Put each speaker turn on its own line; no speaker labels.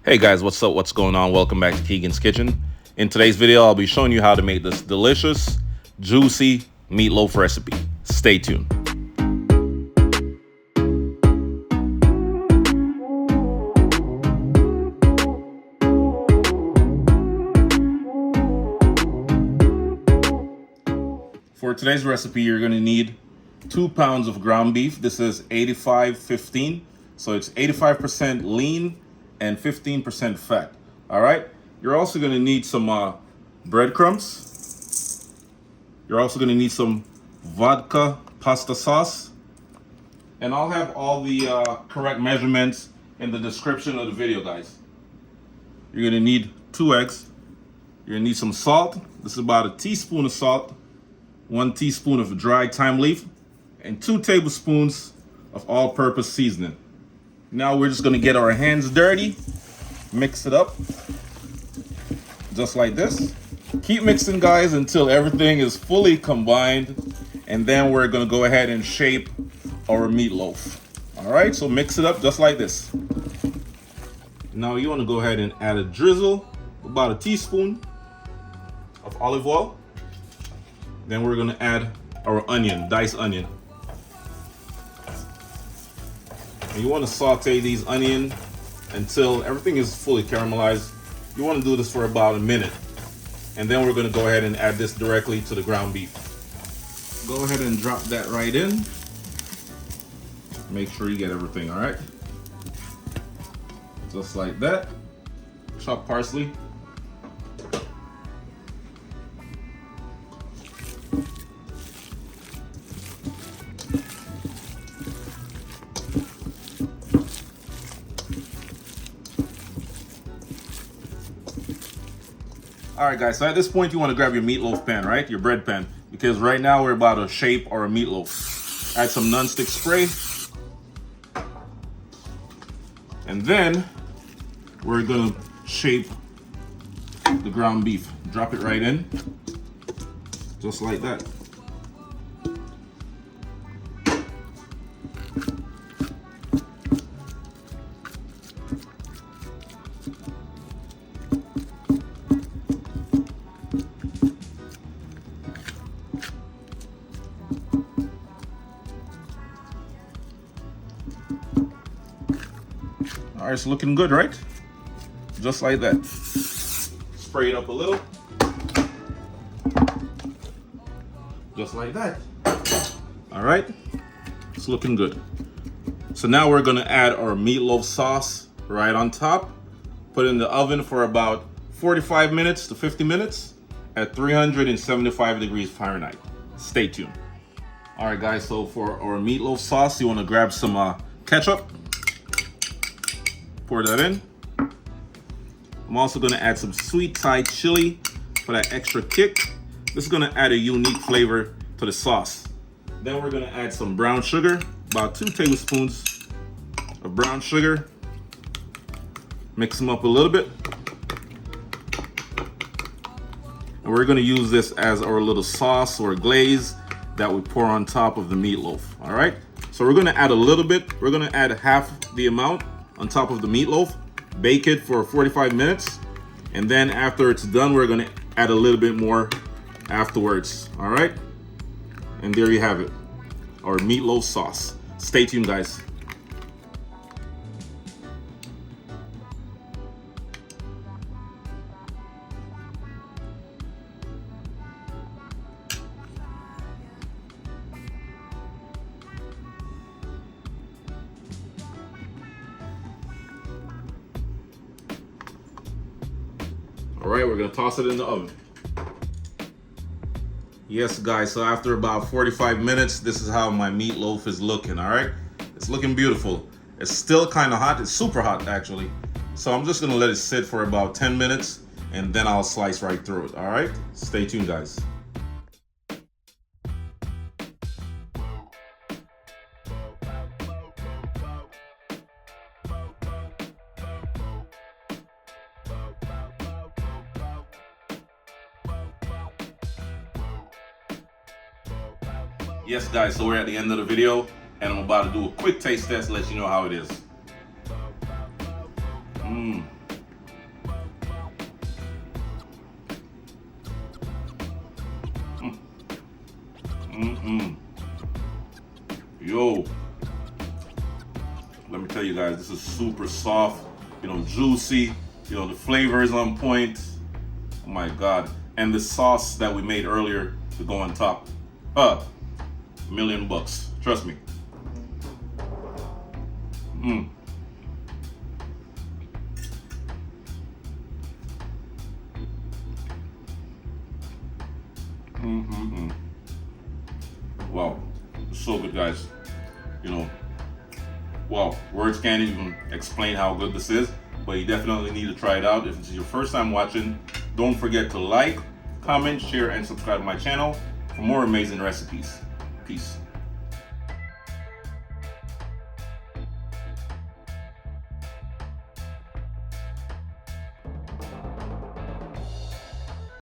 Hey guys, what's up? What's going on? Welcome back to Keegan's Kitchen. In today's video, I'll be showing you how to make this delicious, juicy meatloaf recipe. Stay tuned. For today's recipe, you're going to need 2 pounds of ground beef. This is 85-15, so it's 85% lean and 15% fat. All right. You're also going to need some breadcrumbs. You're also going to need some vodka pasta sauce, and I'll have all the correct measurements in the description of the video, guys. You're going to need 2 eggs. You're going to need some salt. This is about a teaspoon of salt, 1 teaspoon of dried thyme leaf, and 2 tablespoons of all-purpose seasoning. Now we're just gonna get our hands dirty, mix it up, just like this. Keep mixing, guys, until everything is fully combined, and then we're gonna go ahead and shape our meatloaf. All right, so mix it up just like this. Now you wanna go ahead and add a drizzle, about a teaspoon of olive oil. Then we're gonna add our onion, diced onion. And you want to saute these onions until everything is fully caramelized. You want to do this for about a minute. And then we're going to go ahead and add this directly to the ground beef. Go ahead and drop that right in. Make sure you get everything, all right? Just like that. Chop parsley. All right, guys, so at this point, you want to grab your meatloaf pan, right? Your bread pan, because right now we're about to shape our meatloaf. Add some nonstick spray. And then we're gonna shape the ground beef. Drop it right in, just like that. All right, it's looking good, right? Just like that. Spray it up a little. Just like that. All right, it's looking good. So now we're gonna add our meatloaf sauce right on top. Put it in the oven for about 45 minutes to 50 minutes at 375 degrees Fahrenheit. Stay tuned. All right, guys, so for our meatloaf sauce, you wanna grab some ketchup. Pour that in. I'm also gonna add some sweet Thai chili for that extra kick. This is gonna add a unique flavor to the sauce. Then we're gonna add some brown sugar, about 2 tablespoons of brown sugar. Mix them up a little bit. And we're gonna use this as our little sauce or glaze that we pour on top of the meatloaf, all right? So we're gonna add a little bit. We're gonna add half the amount on top of the meatloaf, bake it for 45 minutes, and then after it's done, we're gonna add a little bit more afterwards, all right? And there you have it, our meatloaf sauce. Stay tuned, guys. All right, we're gonna toss it in the oven. Yes, guys, so after about 45 minutes, this is how my meatloaf is looking, all right? It's looking beautiful. It's still kind of hot. It's super hot, actually. So I'm just gonna let it sit for about 10 minutes, and then I'll slice right through it, all right? Stay tuned, guys. Yes, guys, so we're at the end of the video, and I'm about to do a quick taste test to let you know how it is. guys. This is super soft, you know, juicy. You know, the flavor is on point. Oh my God. And the sauce that we made earlier to go on top. $1,000,000. Trust me. Wow, it's so good, guys. You know, wow, words can't even explain how good this is, but you definitely need to try it out. If it's your first time watching, don't forget to like, comment, share, and subscribe to my channel for more amazing recipes. Peace.